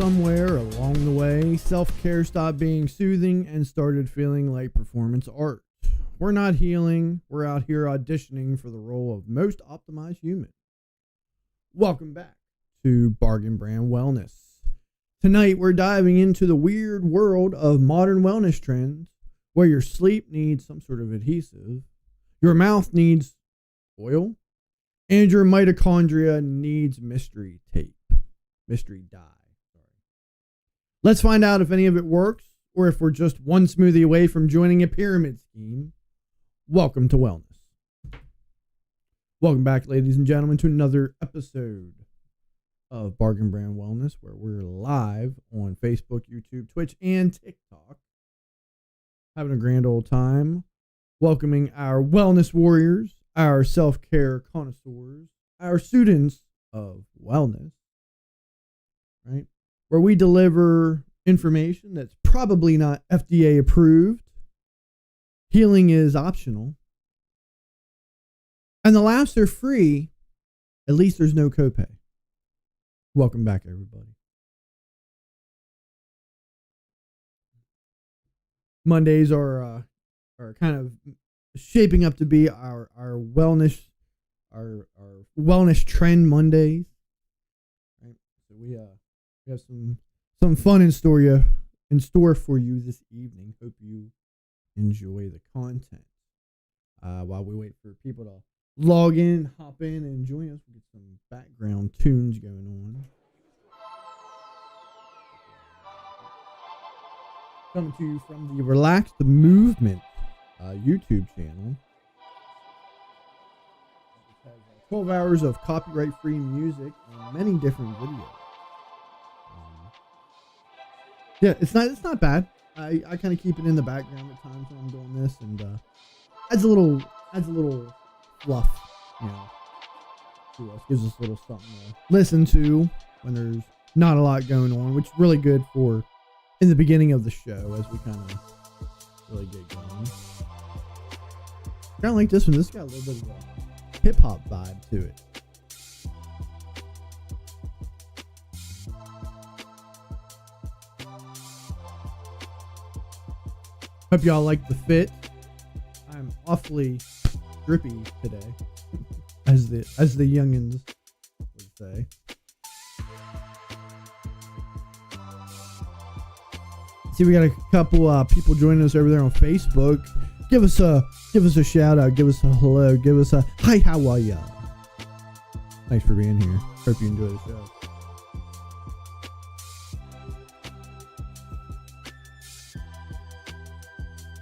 Somewhere along the way, self-care stopped being soothing and started feeling like performance art. We're not healing, we're out here auditioning for the role of most optimized human. Welcome back to Bargain Brand Wellness. Tonight we're diving into the weird world of modern wellness trends where your sleep needs some sort of adhesive, your mouth needs oil, and your mitochondria needs mystery tape. Mystery dye. Let's find out if any of it works or if we're just one smoothie away from joining a pyramid scheme. Welcome to Wellness. Welcome back, ladies and gentlemen, to another episode of Bargain Brand Wellness, where we're live on Facebook, YouTube, Twitch, and TikTok. Having a grand old time. Welcoming our wellness warriors, our self-care connoisseurs, our students of wellness, right? Where we deliver information that's probably not FDA approved. Healing is optional. And the laughs are free. At least there's no copay. Welcome back, everybody. Mondays are kind of shaping up to be our wellness trend Mondays. Right? So we have some fun in store for you this evening. Hope you enjoy the content. While we wait for people to log in, hop in, and join us, we get some background tunes going on. Coming to you from the Relax the Movement YouTube channel. It has 12 hours of copyright-free music and many different videos. Yeah, it's not bad. I kind of keep it in the background at times when I'm doing this, and adds a little fluff, to us. Gives us a little something to listen to when there's not a lot going on, which is really good for in the beginning of the show as we kind of really get going. Kind of like this one. This got a little bit of a hip hop vibe to it. Hope y'all like the fit. I'm awfully drippy today, as the youngins would say. See, we got a couple people joining us over there on Facebook. Give us a shout out. Give us a hello. Give us a hi. How are ya? Thanks for being here. Hope you enjoy the show.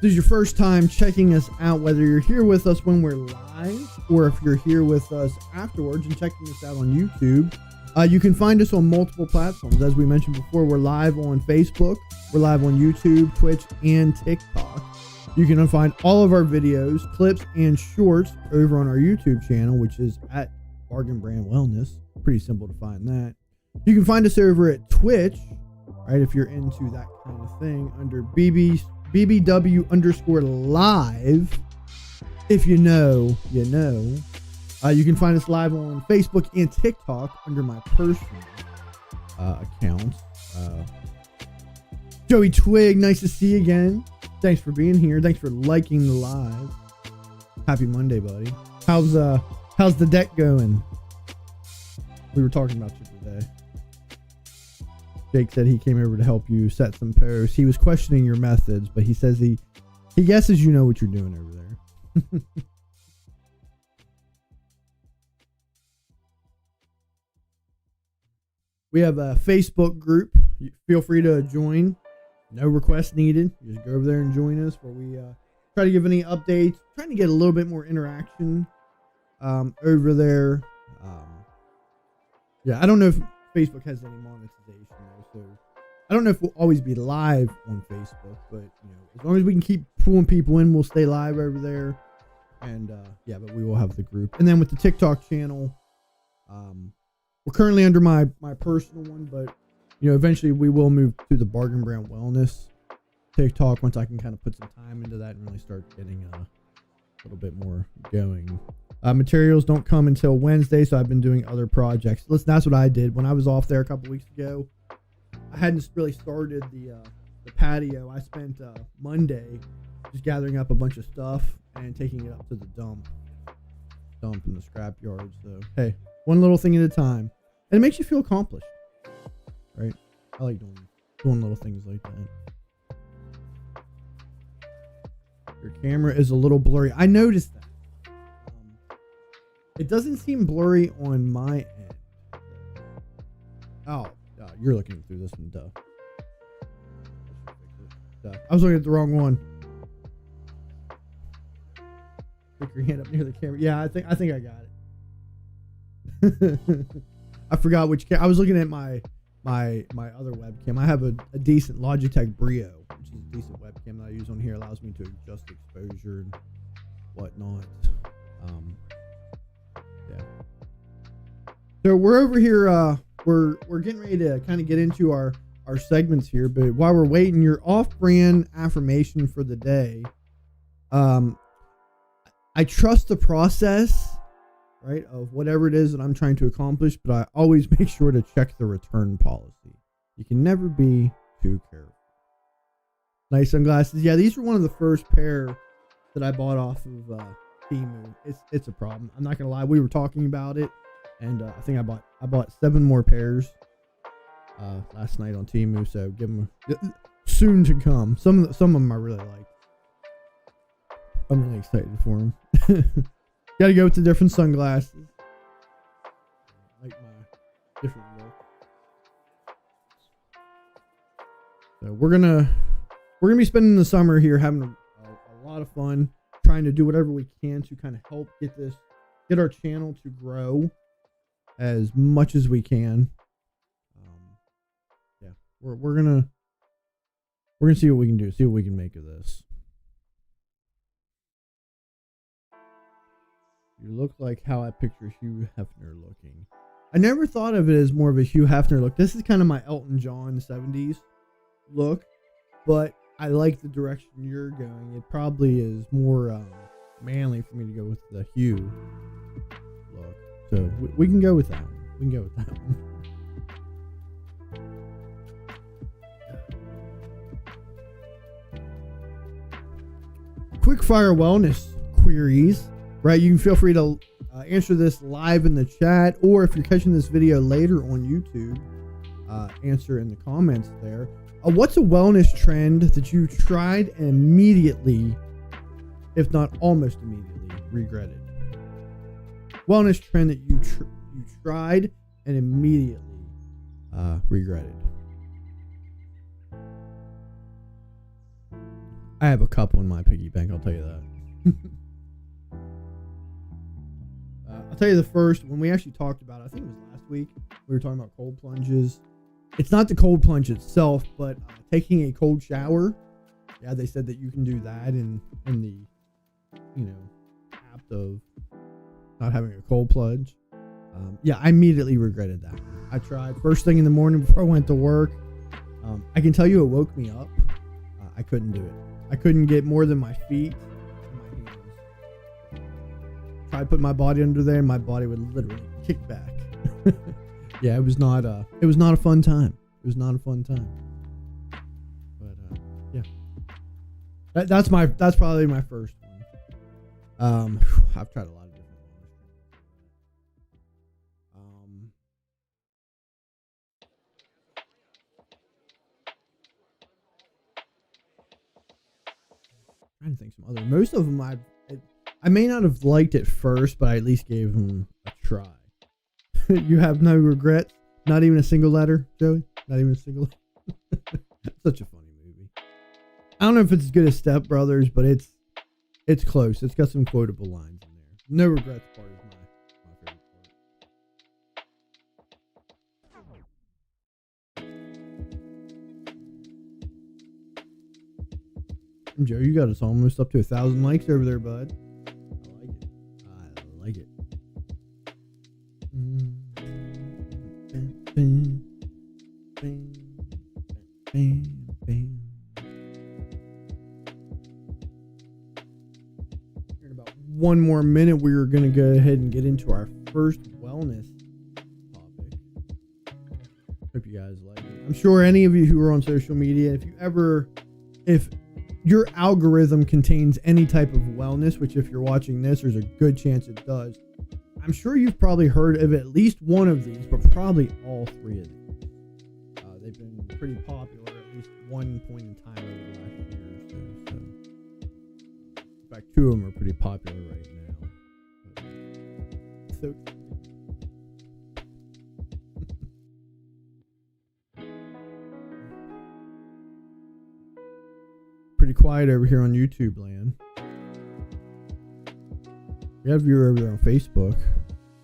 This is your first time checking us out, whether you're here with us when we're live or if you're here with us afterwards and checking us out on YouTube. You can find us on multiple platforms. As we mentioned before, we're live on Facebook, we're live on YouTube, Twitch, and TikTok. You can find all of our videos, clips, and shorts over on our YouTube channel, which is at Bargain Brand Wellness. Pretty simple to find that. You can find us over at Twitch, right, if you're into that kind of thing, under BBW_live. If you know, you know. You can find us live on Facebook and TikTok under my personal account. Joey Twig, nice to see you again. Thanks for being here. Thanks for liking the live. Happy Monday, buddy. How's the deck going? We were talking about you today. Jake said he came over to help you set some posts. He was questioning your methods, but he says he guesses you know what you're doing over there. We have a Facebook group. Feel free to join. No requests needed. You just go over there and join us where we try to give any updates. Trying to get a little bit more interaction over there. Yeah, I don't know if Facebook has any monetization though, so I don't know if we'll always be live on Facebook, but as long as we can keep pulling people in, we'll stay live over there. And yeah, but we will have the group. And then with the TikTok channel, we're currently under my personal one, but eventually we will move to the Bargain Brand Wellness TikTok once I can kind of put some time into that and really start getting a little bit more going. Materials don't come until Wednesday, so I've been doing other projects. Listen, that's what I did when I was off there a couple weeks ago. I hadn't really started the patio. I spent Monday just gathering up a bunch of stuff and taking it up to the dump in the scrap yard. So hey, one little thing at a time, and it makes you feel accomplished, right? I like doing little things like that. Your camera is a little blurry. I noticed that. It doesn't seem blurry on my end. Oh, you're looking through this one, duh. I was looking at the wrong one. Stick your hand up near the camera. Yeah, I think I got it. I forgot which I was looking at my other webcam. I have a decent Logitech Brio, which is a decent webcam that I use on here. Allows me to adjust exposure and whatnot. Yeah. So we're over here. We're getting ready to kind of get into our segments here, but while we're waiting, your off-brand affirmation for the day. I trust the process, right, of whatever it is that I'm trying to accomplish, but I always make sure to check the return policy. You can never be too careful. Nice sunglasses. Yeah, these were one of the first pair that I bought off of Temu. It's a problem. I'm not gonna lie. We were talking about it, and I think I bought 7 more pairs last night on Temu. So give them soon to come. Some of them I really like. I'm really excited for them. Got to go with the different sunglasses. I like my different look. So we're gonna be spending the summer here having a lot of fun, trying to do whatever we can to kind of help get our channel to grow as much as we can. Yeah, we're gonna see what we can do, see what we can make of this. You look like how I picture Hugh Hefner looking. I never thought of it as more of a Hugh Hefner look. This is kind of my Elton John 70s look, but I like the direction you're going. It probably is more manly for me to go with the Hugh look. So we can go with that one. We can go with that one. Quick fire wellness queries. Right, you can feel free to answer this live in the chat, or if you're catching this video later on YouTube, answer in the comments there. What's a wellness trend that you tried and immediately, if not almost immediately, regretted? Wellness trend that you tried and immediately regretted. I have a couple in my piggy bank, I'll tell you that. I'll tell you the first one we actually talked about. I think it was last week. We were talking about cold plunges. It's not the cold plunge itself, but taking a cold shower. Yeah, they said that you can do that in the, apt of not having a cold plunge. Yeah, I immediately regretted that. I tried first thing in the morning before I went to work. I can tell you it woke me up. I couldn't do it. I couldn't get more than my feet. Tried putting my body under there, and my body would literally kick back. Yeah, it was not a fun time. It was not a fun time. But yeah, that's probably my first one. I've tried a lot of different ones. Trying to think some other. Most of them I may not have liked it first, but I at least gave them a try. You have no regrets? Not even a single letter, Joey? Not even a single letter? Such a funny movie. I don't know if it's as good as Step Brothers, but it's close. It's got some quotable lines in there. No regrets part is my favorite part. Joe, you got us almost up to 1,000 likes over there, bud. I like it. In about one more minute, we're going to go ahead and get into our first wellness topic. Hope you guys like it. I'm sure any of you who are on social media, if your algorithm contains any type of wellness, which if you're watching this, there's a good chance it does. I'm sure you've probably heard of at least one of these, but probably all three of these. They've been pretty popular at least one point in time over the last year or so. In fact, two of them are pretty popular right now. So pretty quiet over here on YouTube land. We have a viewer over there on Facebook.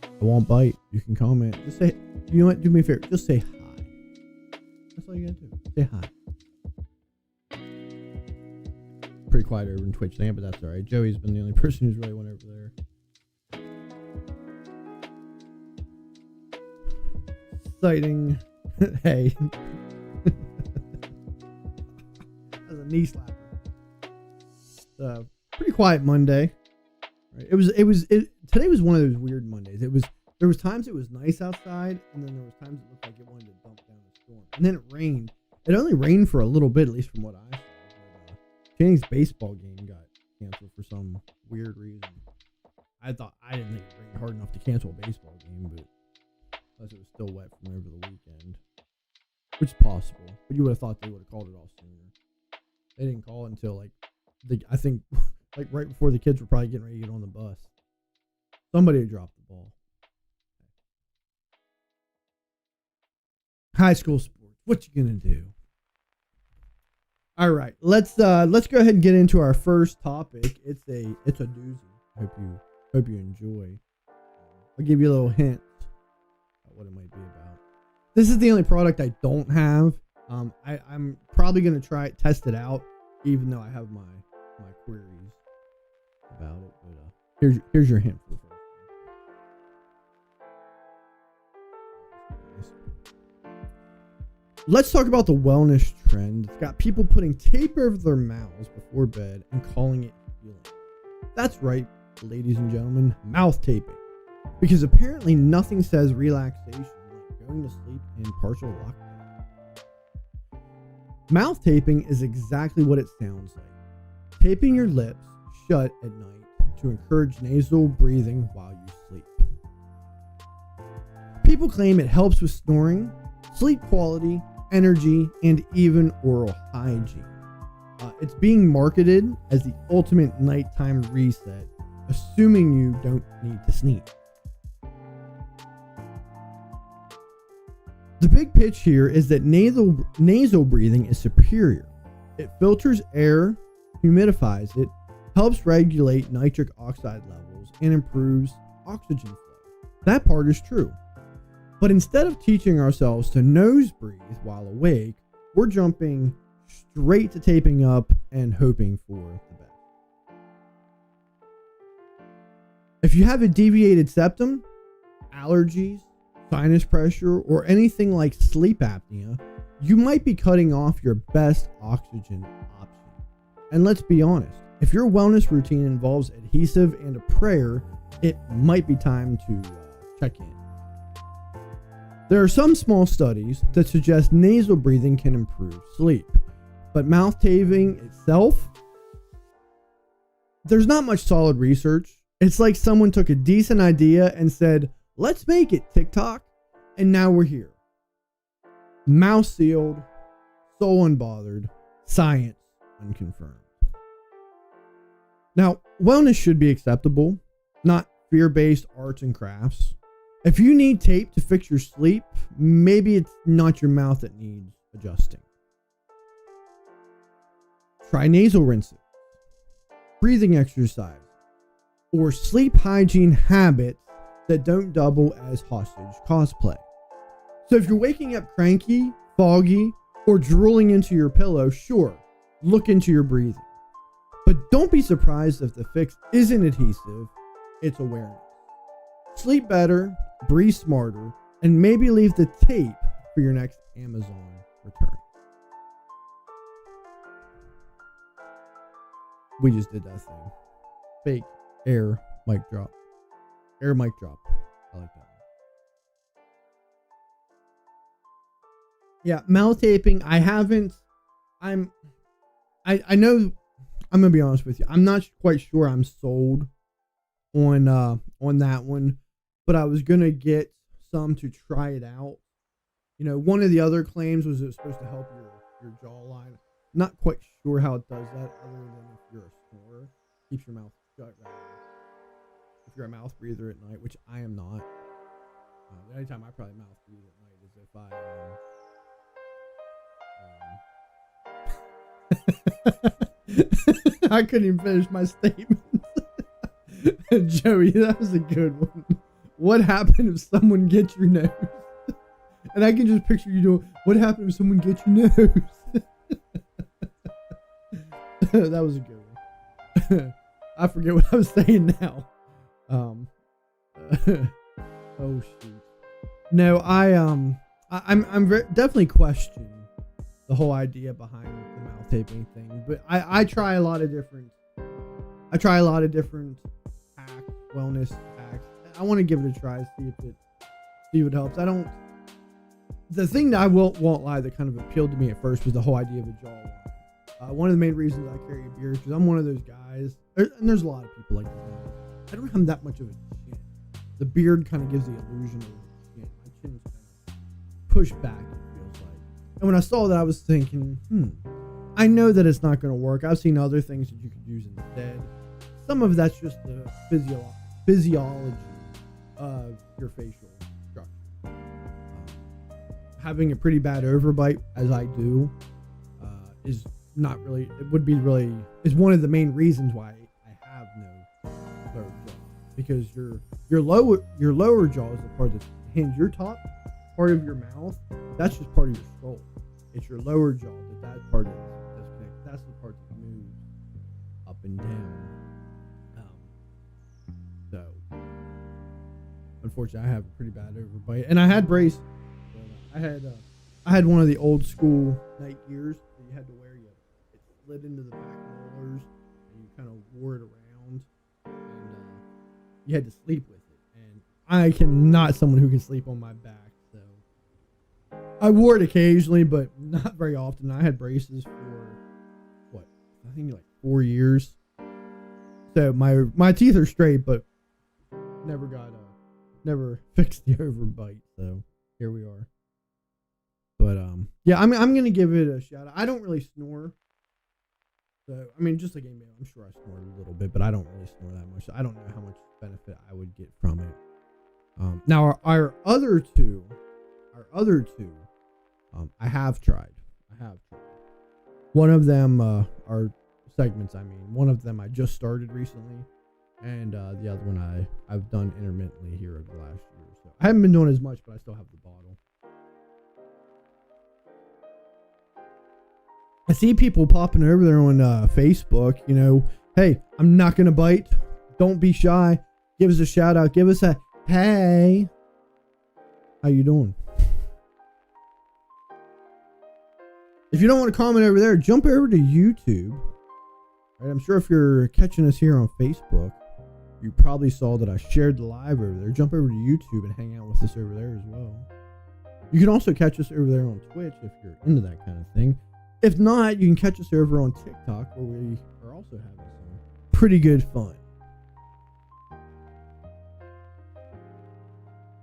I won't bite. You can comment. Just say, you know what? Do me a favor. Just say hi. That's all you gotta do. Say hi. Pretty quiet over in Twitch land, but that's alright. Joey's been the only person who's really went over there. Exciting. Hey. That's a knee slapper. Pretty quiet Monday. Right? Today was one of those weird Mondays. There was times it was nice outside, and then there was times it looked like it wanted to dump down a storm. And then it rained. It only rained for a little bit, at least from what I saw. Channing's baseball game got canceled for some weird reason. I didn't think it rained hard enough to cancel a baseball game, but unless it was still wet from over the weekend, which is possible. But you would have thought they would have called it off sooner. They didn't call it until I think right before the kids were probably getting ready to get on the bus. Somebody had dropped the ball. High school sports. What you gonna do? All right, let's go ahead and get into our first topic. It's a doozy. Hope you enjoy. I'll give you a little hint about what it might be about. This is the only product I don't have. I'm probably gonna test it out, even though I have my queries about it. But here's your hint for the first one. Let's talk about the wellness trend. It's got people putting tape over their mouths before bed and calling it healing. That's right, ladies and gentlemen, mouth taping. Because apparently nothing says relaxation like going to sleep in partial lockdown. Mouth taping is exactly what it sounds like. Taping your lips shut at night to encourage nasal breathing while you sleep. People claim it helps with snoring, sleep quality, energy, and even oral hygiene. It's being marketed as the ultimate nighttime reset, assuming you don't need to sneeze. The big pitch here is that nasal breathing is superior. It filters air, humidifies it, helps regulate nitric oxide levels, and improves oxygen flow. That part is true. But instead of teaching ourselves to nose breathe while awake, we're jumping straight to taping up and hoping for the best. If you have a deviated septum, allergies, sinus pressure, or anything like sleep apnea, you might be cutting off your best oxygen option. And let's be honest, if your wellness routine involves adhesive and a prayer, it might be time to check in. There are some small studies that suggest nasal breathing can improve sleep, but mouth taping itself, there's not much solid research. It's like someone took a decent idea and said, let's make it TikTok, and now we're here. Mouth sealed, soul unbothered, science unconfirmed. Now, wellness should be acceptable, not fear-based arts and crafts. If you need tape to fix your sleep, maybe it's not your mouth that needs adjusting. Try nasal rinses, breathing exercise, or sleep hygiene habits that don't double as hostage cosplay. So if you're waking up cranky, foggy, or drooling into your pillow, sure, look into your breathing. But don't be surprised if the fix isn't adhesive, it's awareness. Sleep better, breathe smarter, and maybe leave the tape for your next Amazon return. We just did that thing. Fake air mic drop. Air mic drop. I like that Yeah, mouth taping. I haven't. I know. I'm gonna be honest with you. I'm not quite sure I'm sold on that one, but I was gonna get some to try it out. One of the other claims was it's supposed to help your jawline. Not quite sure how it does that, other than if you're a snorer, keeps your mouth shut. If you're a mouth breather at night, which I am not. The only time I probably mouth breathe at night is if I couldn't even finish my statement. Joey, that was a good one. What happened if someone gets your nose? And I can just picture you doing, what happened if someone gets your nose? That was a good one. I forget what I was saying now. Oh shoot. No, I'm definitely questioning the whole idea behind the mouth taping thing, but I try a lot of different hacks, wellness hacks. I want to give it a try, see if it helps. The thing that I won't lie that kind of appealed to me at first was the whole idea of a jawline. One of the main reasons I carry a beard is because I'm one of those guys, and there's a lot of people like this. I don't have that much of a chin. The beard kind of gives the illusion of a chin. My chin's kind of pushed back, it feels like. And when I saw that, I was thinking, I know that it's not going to work. I've seen other things that you could use instead. Some of that's just the physiology of your facial structure. Having a pretty bad overbite, as I do, is not really. It would be really is one of the main reasons why I have no lower jaw, because your lower jaw is the part that hinges your top part of your mouth. That's just part of your skull. It's your lower jaw that part is disconnected. That's the part that moves up and down. So unfortunately, I have a pretty bad overbite, and I had braces. I had one of the old school night gears that you had to wear. It slid into the back molars, and you kind of wore it around, and you had to sleep with it. And I not someone who can sleep on my back, so I wore it occasionally, but not very often. I had braces for I think like 4 years. So my teeth are straight, but never fixed the overbite. So here we are. But yeah, I'm gonna give it a shout out. I don't really snore, so I mean, just like anybody, I'm sure I snore a little bit, but I don't really snore that much. So I don't know how much benefit I would get from it. Now our other two, I have tried. One of them are segments. I mean, one of them I just started recently, and the other one I've done intermittently here over the last year or so. I haven't been doing as much, but I still have the bottle. I see people popping over there on Facebook, hey, I'm not going to bite. Don't be shy. Give us a shout out. Give us a, hey, how you doing? If you don't want to comment over there, jump over to YouTube. Right? I'm sure if you're catching us here on Facebook, you probably saw that I shared the live over there. Jump over to YouTube and hang out with us over there as well. You can also catch us over there on Twitch if you're into that kind of thing. If not, you can catch us over on TikTok, where we are also having some pretty good fun.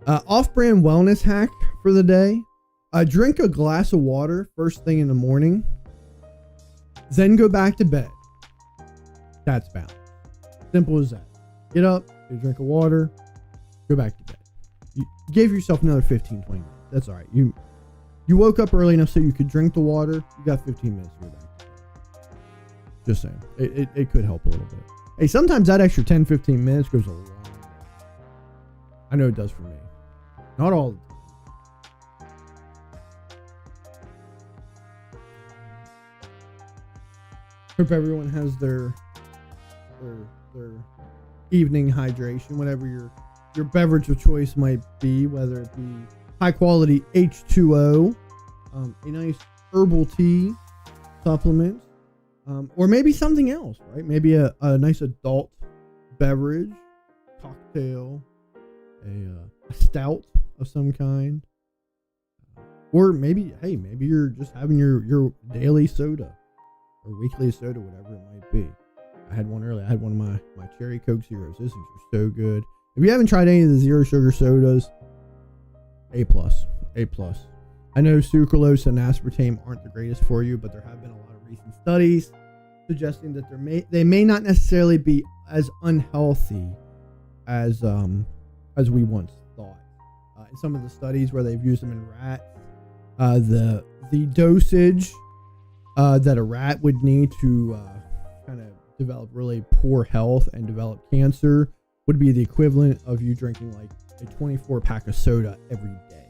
Off-brand wellness hack for the day. Drink a glass of water first thing in the morning. Then go back to bed. That's balance. Simple as that. Get up, get a drink of water, go back to bed. You give yourself another 15, 20 minutes. That's all right. You woke up early enough so you could drink the water. You got 15 minutes to go back. Just saying. It could help a little bit. Hey, sometimes that extra 10, 15 minutes goes a long way. I know it does for me. Not all the time. Hope everyone has their evening hydration, whatever your beverage of choice might be, whether it be high quality H2O, a nice herbal tea supplement, or maybe something else, right? Maybe a nice adult beverage, cocktail, a stout of some kind. Or maybe you're just having your daily soda or weekly soda, whatever it might be. I had one earlier. I had one of my cherry Coke Zeros. Those things are so good. If you haven't tried any of the zero sugar sodas, A+. I know sucralose and aspartame aren't the greatest for you, but there have been a lot of recent studies suggesting that they may not necessarily be as unhealthy as we once thought. In some of the studies where they've used them in rats, the dosage that a rat would need to kind of develop really poor health and develop cancer would be the equivalent of you drinking like a 24 pack of soda every day.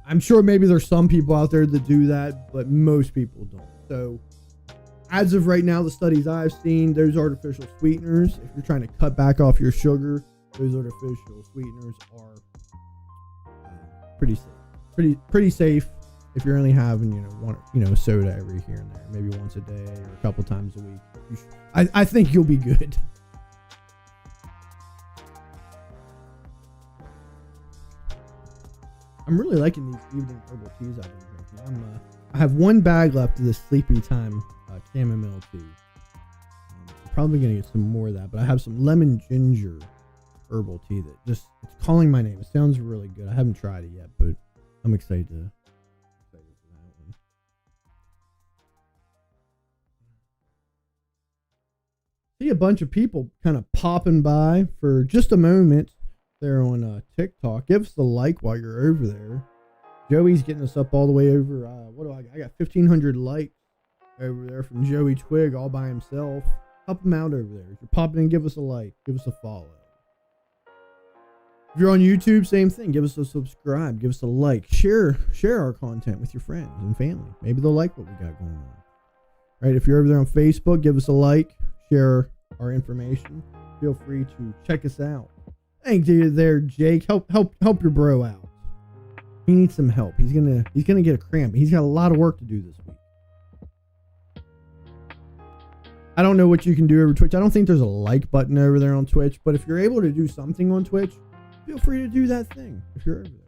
I'm sure maybe there's some people out there that do that, but most people don't. So as of right now, the studies I've seen, those artificial sweeteners, if you're trying to cut back off your sugar, those artificial sweeteners are pretty safe. Pretty safe if you're only having, one, soda every here and there, maybe once a day or a couple times a week. I think you'll be good. I'm really liking these evening herbal teas I've been drinking. I have one bag left of this sleepy time chamomile tea. I'm probably gonna get some more of that, but I have some lemon ginger herbal tea that it's calling my name. It sounds really good. I haven't tried it yet, but I'm excited for that one. See a bunch of people kind of popping by for just a moment there on TikTok. Give us a like while you're over there. Joey's getting us up all the way over. What do I got? I got 1,500 likes over there from Joey Twig all by himself. Help him out over there. If you're popping in, give us a like. Give us a follow. If you're on YouTube, same thing. Give us a subscribe. Give us a like. Share our content with your friends and family. Maybe they'll like what we got going on. Right? If you're over there on Facebook, give us a like. Share our information. Feel free to check us out. Thank you there, Jake. Help your bro out. He needs some help. He's gonna get a cramp. He's got a lot of work to do this week. I don't know what you can do over Twitch. I don't think there's a like button over there on Twitch, but if you're able to do something on Twitch, feel free to do that thing if you're over there.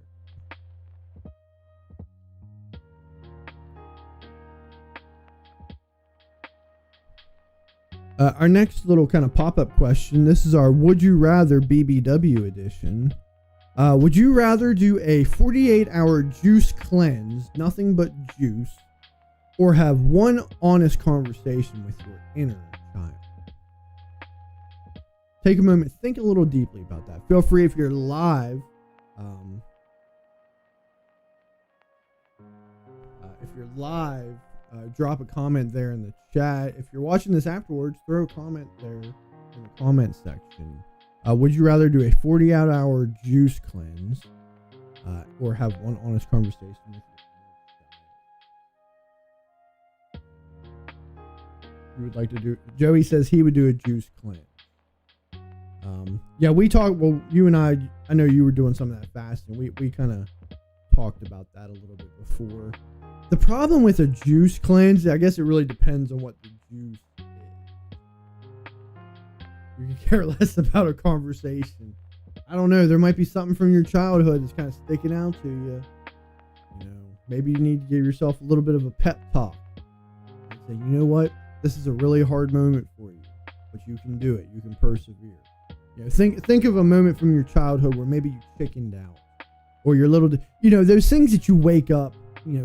Our next little kind of pop-up question. This is our Would You Rather BBW edition. Would you rather do a 48-hour juice cleanse, nothing but juice, or have one honest conversation with your inner child? Take a moment, think a little deeply about that. Feel free if you're live. Drop a comment there in the chat. If you're watching this afterwards, throw a comment there in the comment section. Would you rather do a 48-hour juice cleanse or have one honest conversation with your child? You would like to do? Joey says he would do a juice cleanse. Yeah, we talked. Well, you and I know you were doing some of that fasting. We kind of talked about that a little bit before. The problem with a juice cleanse, I guess it really depends on what the juice is. You can care less about a conversation. I don't know. There might be something from your childhood that's kind of sticking out to you. Maybe you need to give yourself a little bit of a pep talk. And say, you know what? This is a really hard moment for you, but you can do it. You can persevere. Think of a moment from your childhood where maybe you chickened out, or your little, those things that you wake up,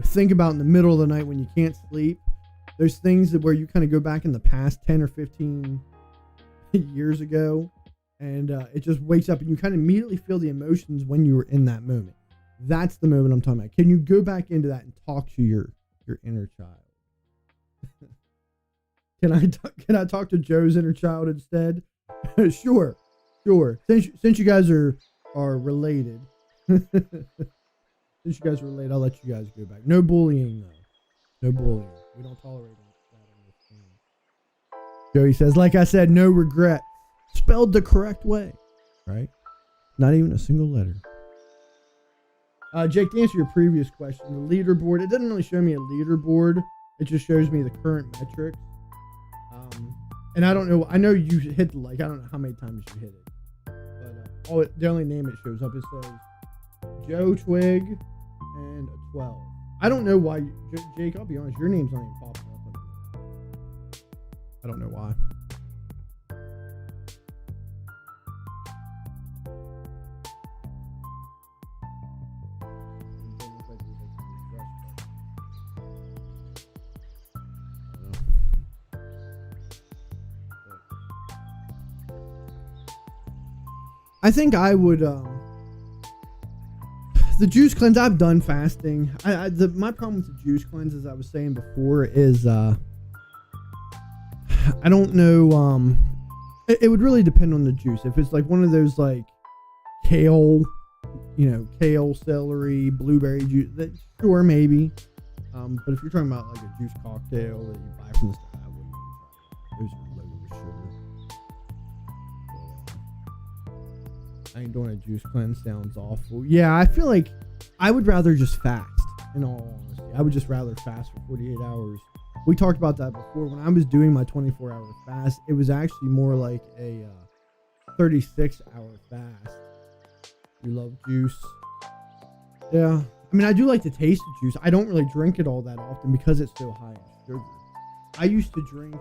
think about in the middle of the night when you can't sleep. Those things where you kind of go back in the past 10 or 15 years ago, and it just wakes up and you kind of immediately feel the emotions when you were in that moment. That's the moment I'm talking about. Can you go back into that and talk to your inner child? Can I talk to Joe's inner child instead? Sure. Since you guys are related. Since you guys are related, I'll let you guys go back. No bullying, though. No bullying. We don't tolerate that on this channel. Joey says, like I said, no regret. Spelled the correct way, right? Not even a single letter. Jake, to answer your previous question, the leaderboard, it doesn't really show me a leaderboard. It just shows me the current metrics. And I don't know. I know you hit the like. I don't know how many times you hit it. But the only name it shows up, it says Joe Twig and a 12. I don't know why, Jake, I'll be honest, your name's not even popping up. I don't know why. I think I would, the juice cleanse, I've done fasting. My problem with the juice cleanse, as I was saying before, is, I don't know, it would really depend on the juice. If it's like one of those like kale, kale, celery, blueberry juice, sure, maybe. But if you're talking about like a juice cocktail that you buy from the store, I wouldn't even try it. Those are loaded with sugar. I ain't doing a juice cleanse. Sounds awful. Yeah, I feel like I would rather just fast, in all honesty. I would just rather fast for 48 hours. We talked about that before. When I was doing my 24-hour fast, it was actually more like a 36-hour fast. You love juice. Yeah. I mean, I do like to taste the juice. I don't really drink it all that often because it's so high in sugar. I used to drink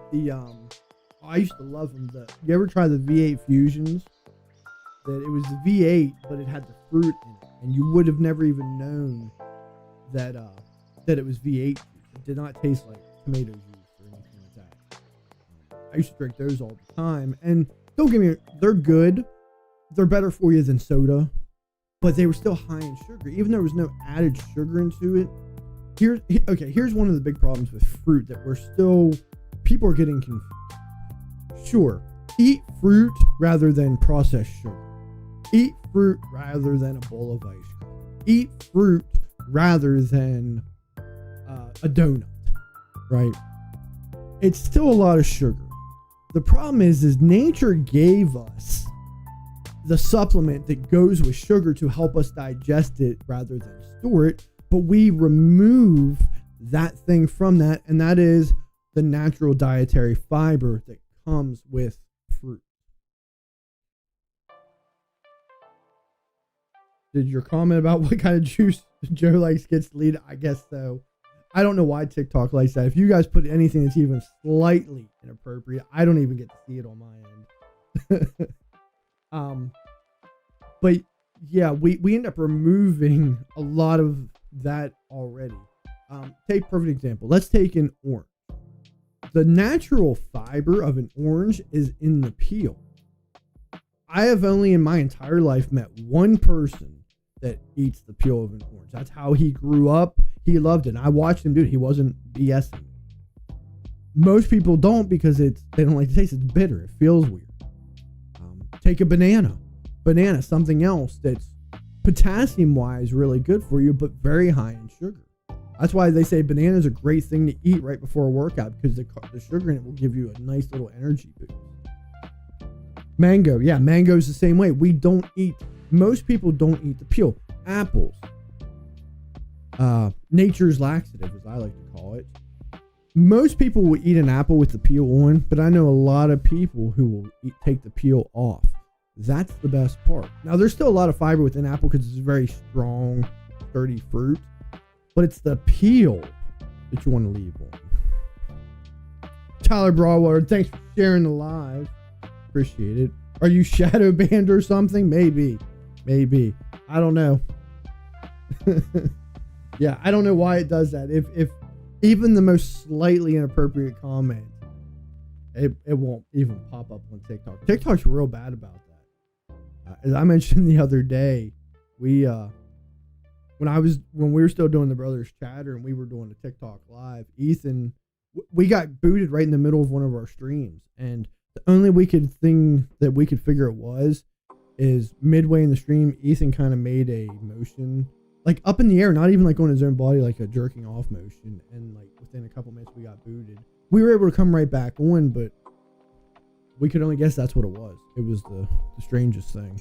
I used to love them. You ever try the V8 Fusions? That it was the V8, but it had the fruit in it, and you would have never even known that it was V8 juice. It did not taste like tomato juice or anything like that. I used to drink those all the time, and don't get me, they're good. They're better for you than soda, but they were still high in sugar, even though there was no added sugar into it. Here's one of the big problems with fruit that people are getting confused. Sure, eat fruit rather than processed sugar. Eat fruit rather than a bowl of ice cream. Eat fruit rather than a donut, right? It's still a lot of sugar. The problem is nature gave us the supplement that goes with sugar to help us digest it rather than store it, but we remove that thing from that, and that is the natural dietary fiber that comes with fruit. Did your comment about what kind of juice Joe likes gets deleted? I guess so. I don't know why TikTok likes that. If you guys put anything that's even slightly inappropriate, I don't even get to see it on my end. But yeah, we end up removing a lot of that already. Take perfect example. Let's take an orange. The natural fiber of an orange is in the peel. I have only in my entire life met one person that eats the peel of an orange. That's how he grew up. He loved it. And I watched him do it. He wasn't BSing. Most people don't because they don't like the taste. It's bitter. It feels weird. Take a banana. Banana, something else that's potassium-wise really good for you, but very high in sugar. That's why they say banana is a great thing to eat right before a workout because the sugar in it will give you a nice little energy boost. Mango. Yeah, mango is the same way. Most people don't eat the peel. Apples. Nature's laxative, as I like to call it. Most people will eat an apple with the peel on, but I know a lot of people who will take the peel off. That's the best part. Now, there's still a lot of fiber within apple because it's a very strong, sturdy fruit, but it's the peel that you want to leave on. Tyler Broadwater, thanks for sharing the live. Appreciate it. Are you shadow banned or something? Maybe. I don't know. Yeah, I don't know why it does that. If even the most slightly inappropriate comment, it won't even pop up on TikTok. TikTok's real bad about that. As I mentioned the other day, when we were still doing the Brothers Chatter and we were doing the TikTok live, Ethan, we got booted right in the middle of one of our streams, and the only thing that we could figure it is midway in the stream, Ethan kind of made a motion, like up in the air, not even like on his own body, like a jerking off motion. And like within a couple minutes, we got booted. We were able to come right back on, but we could only guess that's what it was. It was the strangest thing.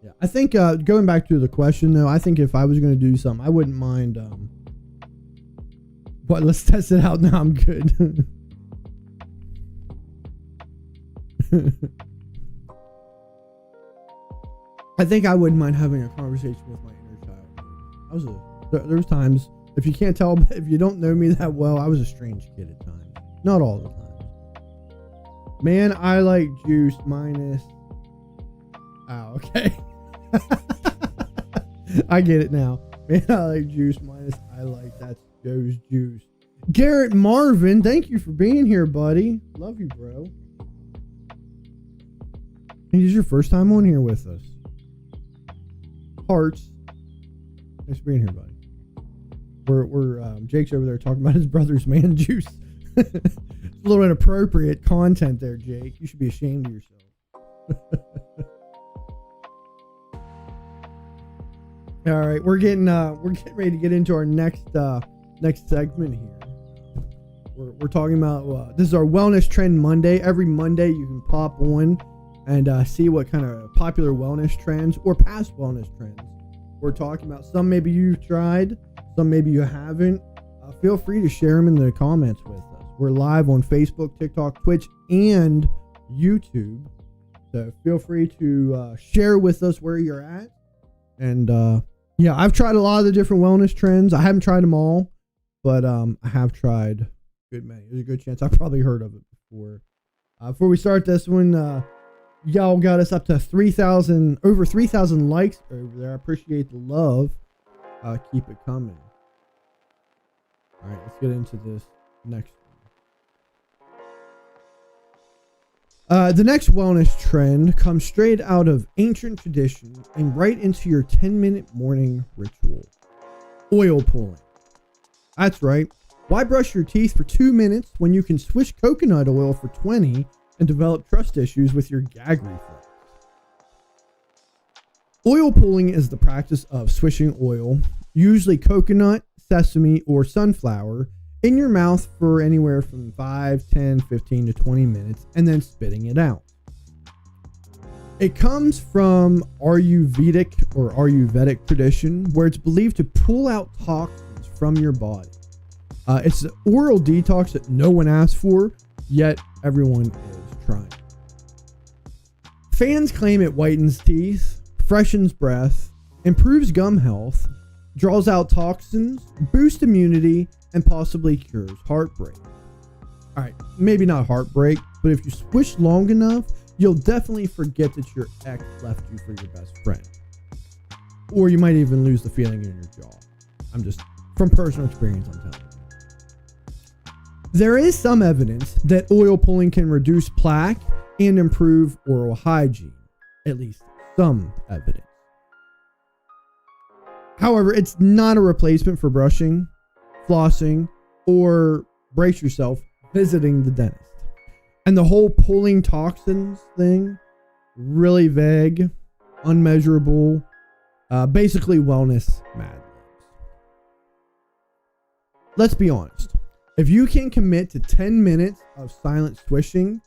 Yeah, I think going back to the question though, I think if I was going to do something, I wouldn't mind. But let's test it out now. I'm good. I think I wouldn't mind having a conversation with my inner child. There was times, if you can't tell, if you don't know me that well, I was a strange kid at times. Not all the time. Man, I like juice minus. Oh, okay. I get it now. Man, I like juice minus I like that's Joe's juice. Garrett Marvin, thank you for being here, buddy. Love you, bro. It is your first time on here with us. Hearts. Thanks for being here, buddy. We're Jake's over there talking about his brother's man juice. It's a little inappropriate content there, Jake. You should be ashamed of yourself. All right, we're getting ready to get into our next segment here. We're talking about this is our Wellness Trend Monday. Every Monday you can pop on and see what kind of popular wellness trends or past wellness trends we're talking about. Some maybe you've tried, some maybe you haven't. Feel free to share them in the comments with us. We're live on Facebook, TikTok, Twitch, and YouTube. So feel free to share with us where you're at. And yeah, I've tried a lot of the different wellness trends. I haven't tried them all, but I have tried a good many. There's a good chance I've probably heard of it before. Before we start this one, y'all got us up to over 3,000 likes over there. I appreciate the love. Keep it coming. All right, let's get into this next one. The next wellness trend comes straight out of ancient tradition and right into your 10-minute morning ritual. Oil pulling. That's right. Why brush your teeth for 2 minutes when you can swish coconut oil for 20 and develop trust issues with your gag reflex? Oil pulling is the practice of swishing oil, usually coconut, sesame, or sunflower, in your mouth for anywhere from 5, 10, 15 to 20 minutes and then spitting it out. It comes from Ayurvedic tradition where it's believed to pull out toxins from your body. It's an oral detox that no one asked for, yet everyone is trying. Fans claim it whitens teeth, freshens breath, improves gum health, draws out toxins, boosts immunity, and possibly cures heartbreak. All right, maybe not heartbreak, but if you swish long enough, you'll definitely forget that your ex left you for your best friend. Or you might even lose the feeling in your jaw. I'm just, from personal experience, I'm telling you. There is some evidence that oil pulling can reduce plaque and improve oral hygiene. At least some evidence. However, it's not a replacement for brushing, flossing, or, brace yourself, visiting the dentist. And the whole pulling toxins thing, really vague, unmeasurable, basically wellness madness. Let's be honest. If you can commit to 10 minutes of silent swishing,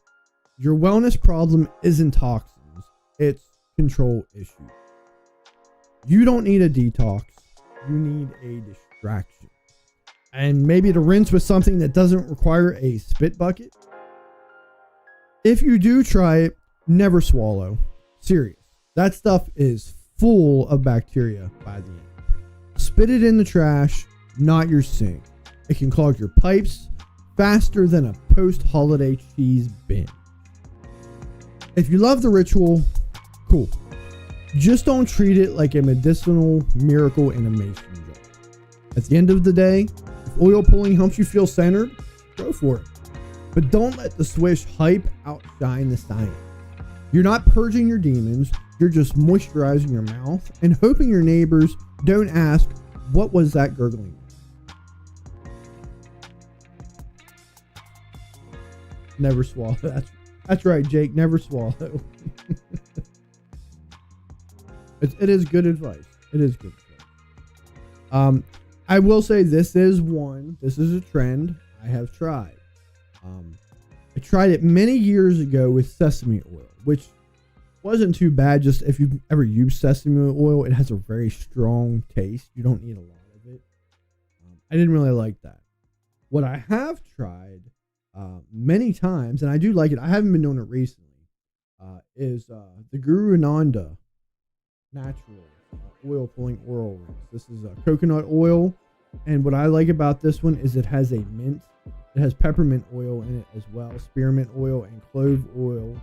your wellness problem isn't toxins, it's control issues. You don't need a detox, you need a distraction. And maybe to rinse with something that doesn't require a spit bucket. If you do try it, never swallow. Serious. That stuff is full of bacteria by the end. Spit it in the trash, not your sink. It can clog your pipes faster than a post-holiday cheese binge. If you love the ritual, cool. Just don't treat it like a medicinal miracle in a mason jar. At the end of the day, if oil pulling helps you feel centered, go for it. But don't let the swish hype outshine the science. You're not purging your demons, you're just moisturizing your mouth and hoping your neighbors don't ask, what was that gurgling? Never swallow. That's right, Jake. Never swallow. It is good advice. It is good advice. I will say this is a trend I have tried. I tried it many years ago with sesame oil, which wasn't too bad. Just if you've ever used sesame oil, it has a very strong taste. You don't need a lot of it. I didn't really like that. What I have tried many times, and I do like it, I haven't been doing it recently, is the Guru Ananda natural oil pulling oral rinse. This is coconut oil, and what I like about this one is it has a mint. It has peppermint oil in it as well, spearmint oil, and clove oil.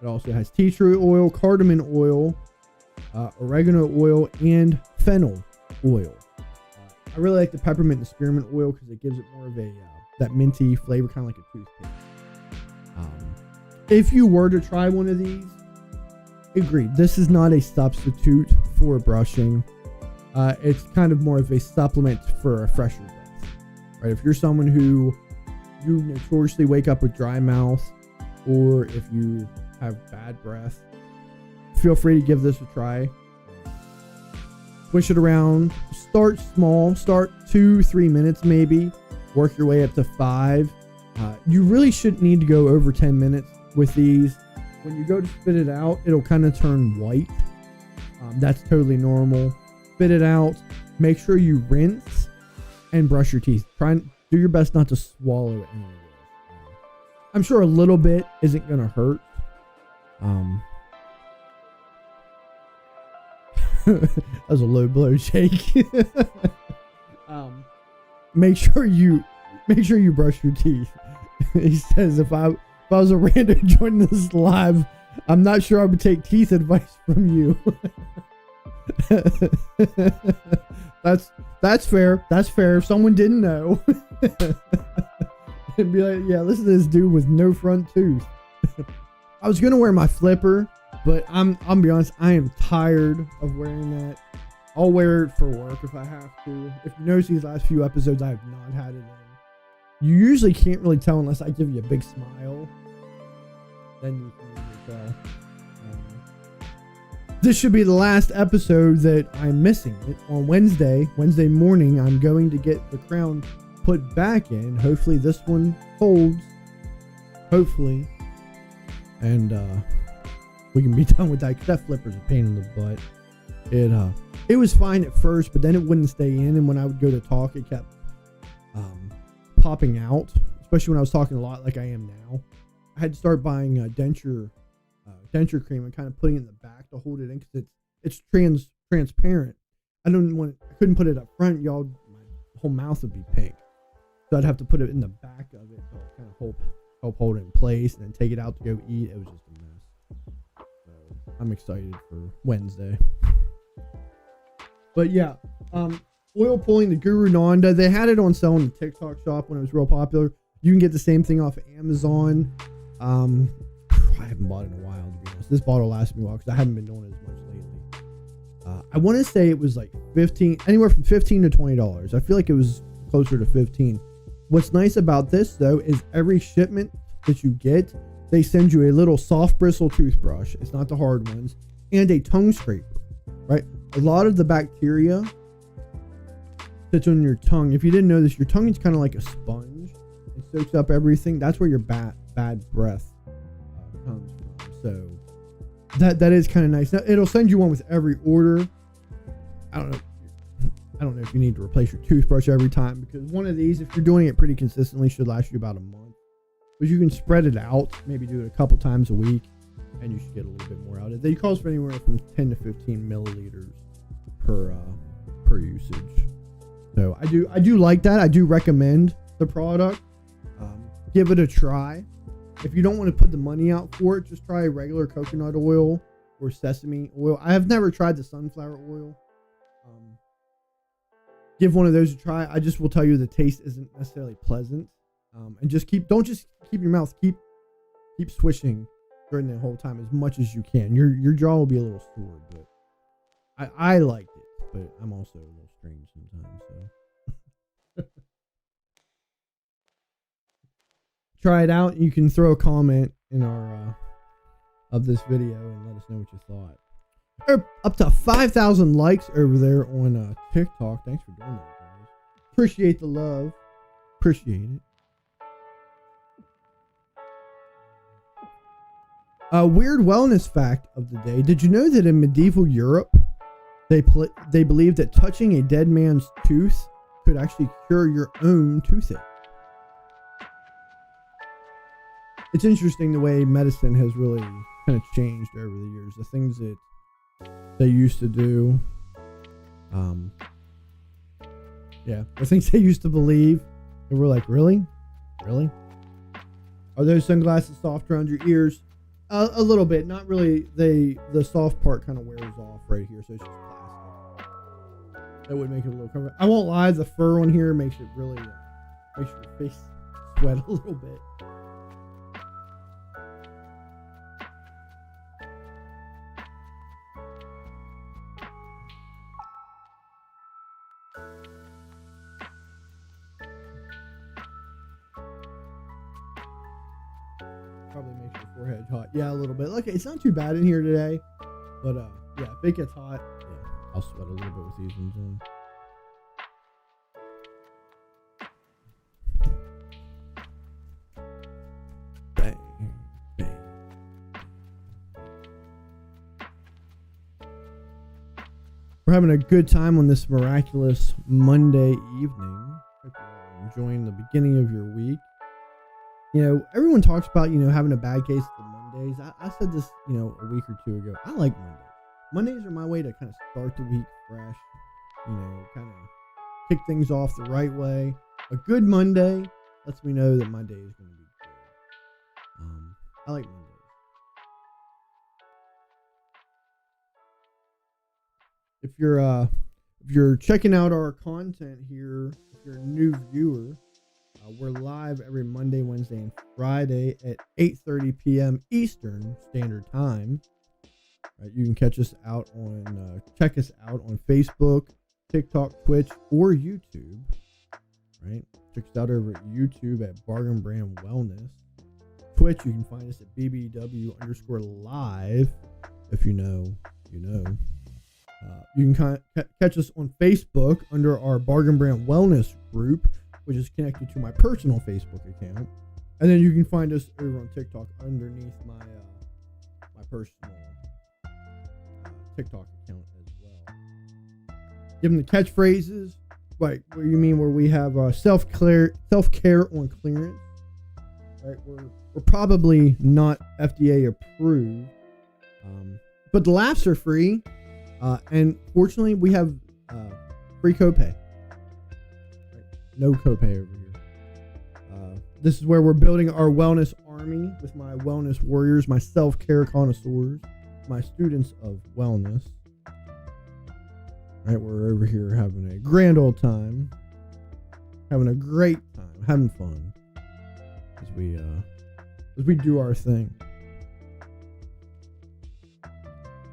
It also has tea tree oil, cardamom oil, oregano oil, and fennel oil. I really like the peppermint and spearmint oil because it gives it more of a that minty flavor, kind of like a toothpaste. If you were to try one of these, agreed, this is not a substitute for brushing. It's kind of more of a supplement for a fresher breath. Right? If you're someone who you notoriously wake up with dry mouth, or if you have bad breath, feel free to give this a try. Swish it around. Start small. Start 2-3 minutes maybe. Work your way up to 5. You really shouldn't need to go over 10 minutes with these. When you go to spit it out, it'll kind of turn white. That's totally normal. Spit it out. Make sure you rinse and brush your teeth. Try and do your best not to swallow any of this. I'm sure a little bit isn't going to hurt. That was a low blow shake. Make sure you brush your teeth. He says, if I was a random joining this live, I'm not sure I would take teeth advice from you. That's fair. That's fair. If someone didn't know, and be like, yeah, listen to this dude with no front tooth. I was gonna wear my flipper, but I'm be honest, I am tired of wearing that. I'll wear it for work if I have to. If you notice these last few episodes, I have not had it in. You usually can't really tell unless I give you a big smile. Then you can really tell. This should be the last episode that I'm missing it. On Wednesday morning, I'm going to get the crown put back in. Hopefully this one holds. Hopefully. And we can be done with that, because that flipper's a pain in the butt. It was fine at first, but then it wouldn't stay in, and when I would go to talk, it kept popping out, especially when I was talking a lot like I am now. I had to start buying denture cream and kind of putting it in the back to hold it in, because it's transparent. I couldn't put it up front, y'all. My whole mouth would be pink, so I'd have to put it in the back of it to kind of help hold it in place, and then take it out to go eat. It was just a mess. So I'm excited for Wednesday. But yeah, oil pulling, the Guru Nanda, they had it on sale in the TikTok shop when it was real popular. You can get the same thing off of Amazon. I haven't bought it in a while, to be honest. This bottle lasted me a while because I haven't been doing it as much lately. I want to say it was like anywhere from $15 to $20. I feel like it was closer to 15. What's nice about this though is every shipment that you get, they send you a little soft bristle toothbrush. It's not the hard ones, and a tongue scraper, right? A lot of the bacteria sits on your tongue. If you didn't know this, your tongue is kind of like a sponge. It soaks up everything. That's where your bad breath comes from. So that is kind of nice. Now, it'll send you one with every order. I don't know if you need to replace your toothbrush every time, because one of these, if you're doing it pretty consistently, should last you about a month. But you can spread it out, maybe do it a couple times a week, and you should get a little bit more out of it. They calls for anywhere from 10 to 15 milliliters per usage. So I do like that. I do recommend the product. Give it a try. If you don't want to put the money out for it, just try regular coconut oil or sesame oil. I have never tried the sunflower oil. Give one of those a try. I just will tell you the taste isn't necessarily pleasant. And don't just keep your mouth, keep swishing during the whole time as much as you can. Your jaw will be a little sore, but I liked it, but I'm also a little strange sometimes, so try it out. You can throw a comment in our of this video and let us know what you thought. Up to 5,000 likes over there on TikTok. Thanks for doing that, guys. Appreciate the love. Appreciate it. A weird wellness fact of the day. Did you know that in medieval Europe, they believed that touching a dead man's tooth could actually cure your own toothache? It's interesting the way medicine has really kind of changed over the years. The things that they used to do. The things they used to believe. And we're like, really? Really? Are those sunglasses soft around your ears? A little bit. Not really. The soft part kind of wears off right here, so it's just plastic. That would make it a little comfortable. I won't lie, the fur on here makes it really, makes your face sweat a little bit. Probably makes your forehead hot. Yeah, a little bit. Look, it's not too bad in here today, but yeah, if it gets hot, yeah, I'll sweat a little bit with these ones on. Bang, bang. We're having a good time on this miraculous Monday evening. Hope you're enjoying the beginning of your week. You know, everyone talks about, having a bad case of the Mondays. I said this, a week or two ago. I like Mondays. Mondays are my way to kind of start the week fresh, kind of kick things off the right way. A good Monday lets me know that my day is going to be good. I like Mondays. If you're checking out our content here, if you're a new viewer, we're live every Monday, Wednesday, and Friday at 8:30 p.m. Eastern Standard Time. Right, you can check us out on Facebook, TikTok, Twitch, or YouTube. Right, check us out over at YouTube at Bargain Brand Wellness. Twitch, you can find us at BBW_live. If you know, you know. You can catch us on Facebook under our Bargain Brand Wellness group, which is connected to my personal Facebook account. And then you can find us over on TikTok underneath my personal TikTok account as well. Give them the catchphrases. Right, what you mean where we have self-care on clearance. Right, we're probably not FDA approved, but the laughs are free. And fortunately, we have free copay. No copay over here. This is where we're building our wellness army with my wellness warriors, my self-care connoisseurs, my students of wellness. Right, we're over here having a grand old time, having a great time, having fun as we do our thing.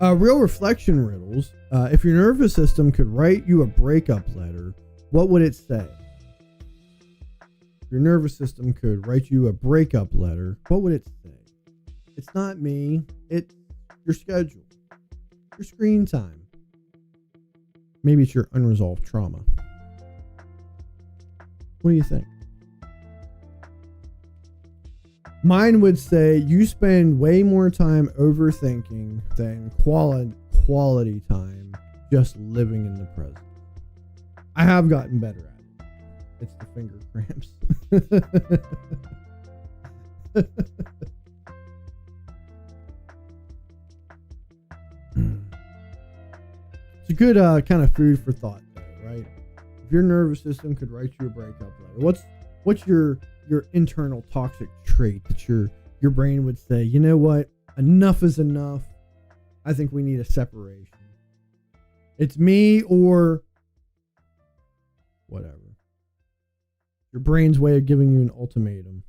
Real Reflection Riddles. If your nervous system could write you a breakup letter, what would it say? If your nervous system could write you a breakup letter, what would it say? It's not me. It's your schedule, your screen time. Maybe it's your unresolved trauma. What do you think? Mine would say you spend way more time overthinking than quality time just living in the present. I have gotten better at it. It's the finger cramps. It's a good kind of food for thought, though, right? If your nervous system could write you a breakup letter, what's your internal toxic trait that your brain would say, you know what, enough is enough. I think we need a separation. It's me or whatever. Your brain's way of giving you an ultimatum.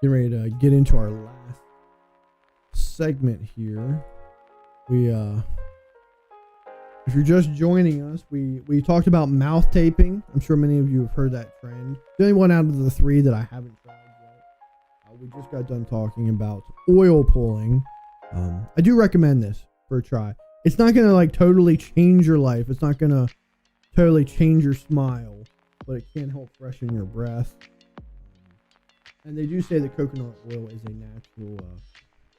Getting ready to get into our last segment here. If you're just joining us, we talked about mouth taping. I'm sure many of you have heard that trend. The only one out of the three that I haven't tried yet. We just got done talking about oil pulling. I do recommend this for a try. It's not going to totally change your life. It's not going to totally change your smile, but it can help freshen your breath. And they do say that coconut oil is a natural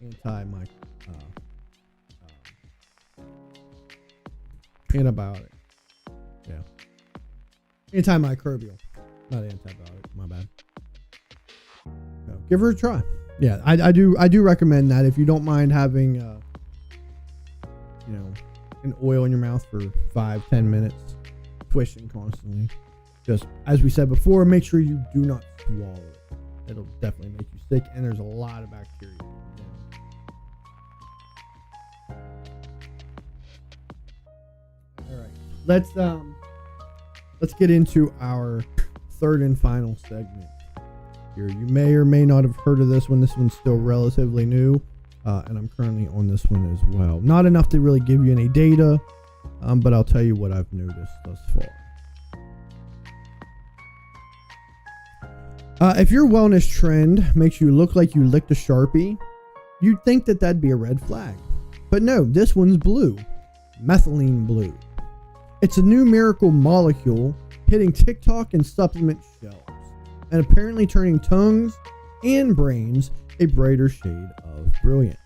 antibiotic. Yeah. Antimicrobial. Not antibiotic. My bad. So, give her a try. Yeah, I do recommend that if you don't mind having an oil in your mouth for 5-10 minutes, swishing constantly. Just as we said before, make sure you do not swallow it. It'll definitely make you sick, and there's a lot of bacteria. All right, let's get into our third and final segment here. You may or may not have heard of this one. This one's still relatively new, and I'm currently on this one as well. Not enough to really give you any data, but I'll tell you what I've noticed thus far. If your wellness trend makes you look like you licked a Sharpie, you'd think that that'd be a red flag. But no, this one's blue. Methylene blue. It's a new miracle molecule hitting TikTok and supplement shelves, and apparently turning tongues and brains a brighter shade of brilliant.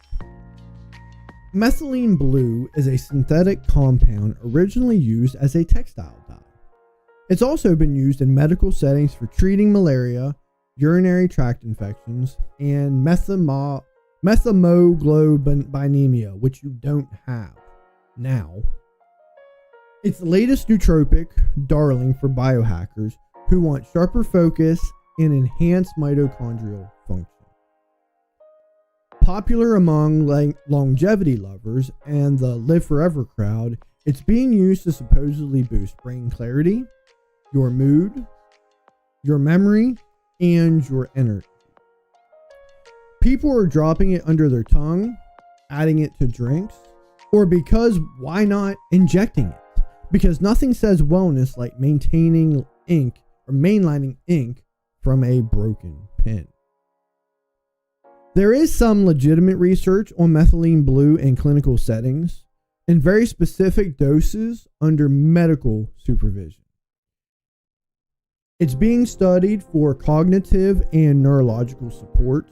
Methylene blue is a synthetic compound originally used as a textile dye. It's also been used in medical settings for treating malaria, urinary tract infections, and methemoglobinemia, which you don't have now. It's the latest nootropic darling for biohackers who want sharper focus and enhanced mitochondrial function. Popular among longevity lovers and the live forever crowd, it's being used to supposedly boost brain clarity, your mood, your memory, and your energy. People are dropping it under their tongue, adding it to drinks, or because why not injecting it? Because nothing says wellness like maintaining ink or mainlining ink from a broken pen. There is some legitimate research on methylene blue in clinical settings in very specific doses under medical supervision. It's being studied for cognitive and neurological support,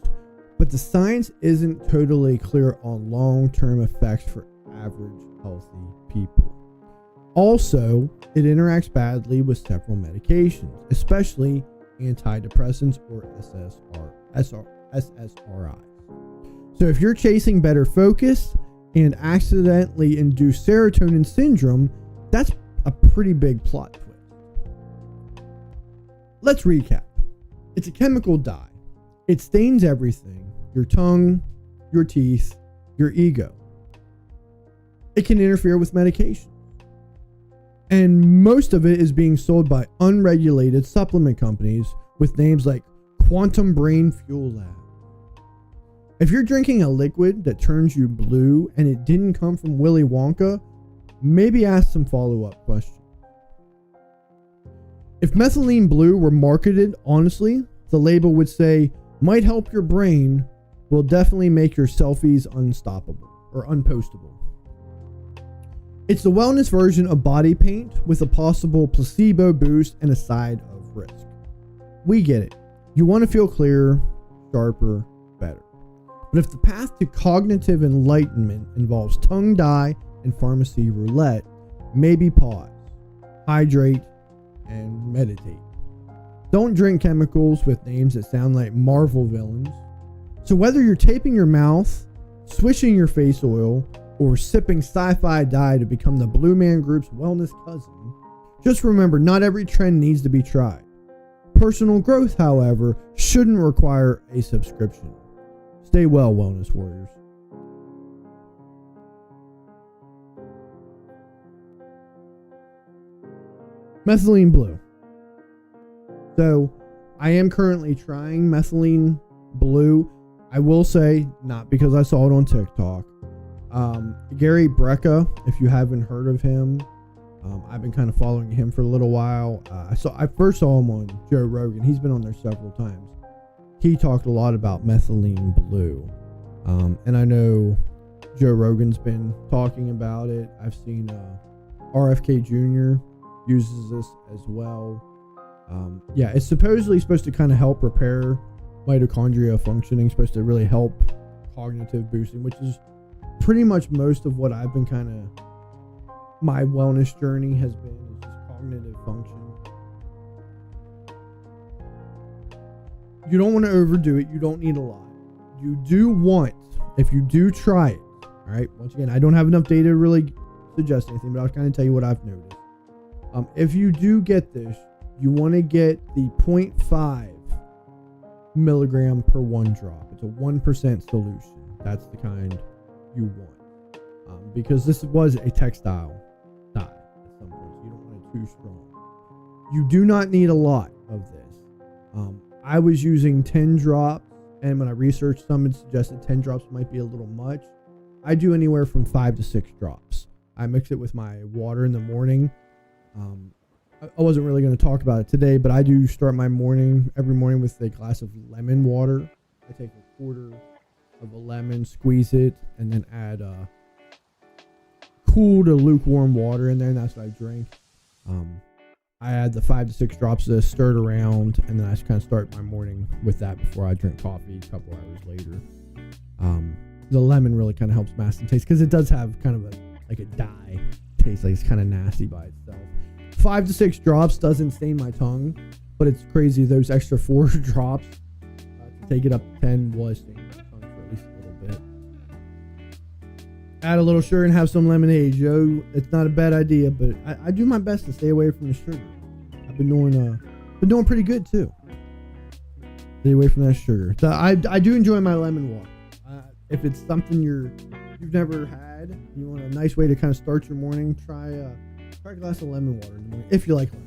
but the science isn't totally clear on long-term effects for average healthy people. Also, it interacts badly with several medications, especially antidepressants or SSRIs. So if you're chasing better focus and accidentally induce serotonin syndrome, that's a pretty big plot twist. Let's recap. It's a chemical dye. It stains everything: your tongue, your teeth, your ego. It can interfere with medication. And most of it is being sold by unregulated supplement companies with names like Quantum Brain Fuel Lab. If you're drinking a liquid that turns you blue and it didn't come from Willy Wonka, maybe ask some follow-up questions. If methylene blue were marketed honestly, the label would say, might help your brain, will definitely make your selfies unstoppable or unpostable. It's the wellness version of body paint with a possible placebo boost and a side of risk. We get it. You want to feel clearer, sharper, better. But if the path to cognitive enlightenment involves tongue dye and pharmacy roulette, maybe pause, hydrate, and meditate. Don't drink chemicals with names that sound like Marvel villains. So whether you're taping your mouth, swishing your face oil, or sipping sci-fi dye to become the Blue Man Group's wellness cousin, just remember, not every trend needs to be tried. Personal growth, however, shouldn't require a subscription. Stay well, wellness warriors. Methylene blue. So, I am currently trying methylene blue. I will say, not because I saw it on TikTok. Gary Brecka, if you haven't heard of him, I've been kind of following him for a little while. I first saw him on Joe Rogan. He's been on there several times. He talked a lot about methylene blue. And I know Joe Rogan's been talking about it. I've seen RFK Jr. uses this as well. Yeah, it's supposedly supposed to kind of help repair mitochondria functioning, supposed to really help cognitive boosting, which is pretty much most of what I've been kind of, my wellness journey has been, is just cognitive function. You don't want to overdo it. You don't need a lot. You do want, if you do try it, all right, once again, I don't have enough data to really suggest anything, but I'll kind of tell you what I've noticed. If you do get this, you want to get the 0.5 milligram per 1 drop. It's a 1% solution. That's the kind you want. Because this was a textile dye at some point, so you don't want it too strong. You do not need a lot of this. I was using 10 drops, and when I researched some, it suggested 10 drops might be a little much. I do anywhere from 5 to 6 drops. I mix it with my water in the morning. I wasn't really going to talk about it today, but I do start my morning every morning with a glass of lemon water. I take a quarter of a lemon, squeeze it, and then add cool to lukewarm water in there, and that's what I drink. I add the 5 to 6 drops of this, stir it around, and then I just kind of start my morning with that before I drink coffee a couple hours later. The lemon really kind of helps mask the taste because it does have kind of a dye taste, like it's kind of nasty by itself. 5 to 6 drops doesn't stain my tongue, but it's crazy those extra 4 drops to take it up to 10 was staining my tongue for at least a little bit. Add a little sugar and have some lemonade, yo. It's not a bad idea, but I do my best to stay away from the sugar. I've been doing pretty good too. Stay away from that sugar. So I do enjoy my lemon water. If it's something you've never had, you want a nice way to kind of start your morning, try a glass of lemon water in the morning, if you like lemon.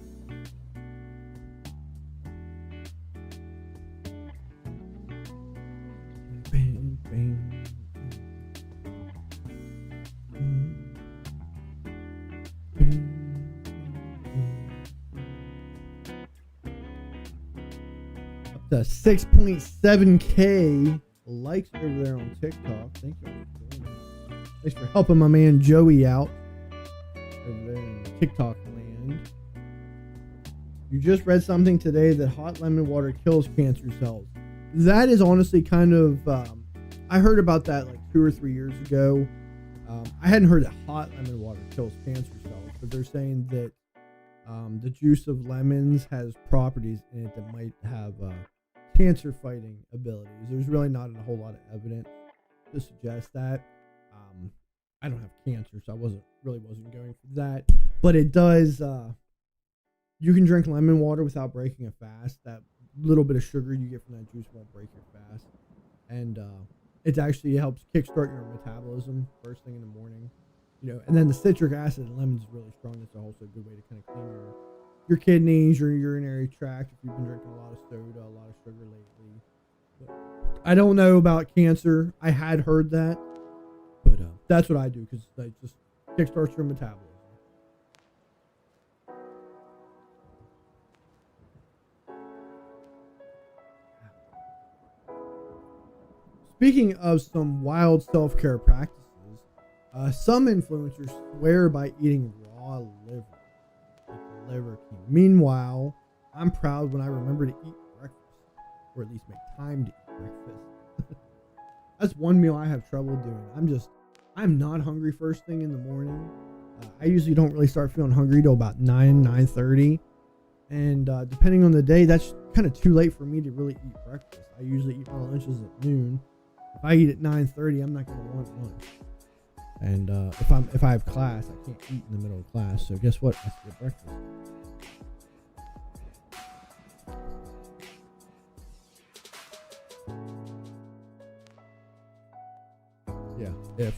Up to 6.7K likes over there on TikTok. Thank you for doing that. Thanks for helping my man Joey out over there in TikTok land. You just read something today that hot lemon water kills cancer cells. That is honestly kind of, I heard about that like 2 or 3 years ago. I hadn't heard that hot lemon water kills cancer cells, but they're saying that the juice of lemons has properties in it that might have cancer fighting abilities. There's really not a whole lot of evidence to suggest that. I don't have cancer, so I wasn't going for that. But it does. You can drink lemon water without breaking a fast. That little bit of sugar you get from that juice won't break your fast, and it actually helps kickstart your metabolism first thing in the morning. And then the citric acid in lemons is really strong. That's also a good way to kind of clean your kidneys, your urinary tract. If you've been drinking a lot of soda, a lot of sugar lately. But I don't know about cancer. I had heard that. But that's what I do because it just kickstarts your metabolism. Speaking of some wild self-care practices, some influencers swear by eating raw liver, like the Liver King. Meanwhile, I'm proud when I remember to eat breakfast, or at least make time to eat breakfast. That's one meal I have trouble doing. I'm not hungry first thing in the morning. I usually don't really start feeling hungry till about 9:30. And depending on the day, that's kind of too late for me to really eat breakfast. I usually eat my lunches at noon. If I eat at 9:30, I'm not going to want lunch. And if I have class, I can't eat in the middle of class. So guess what? I skip breakfast. Yeah, if.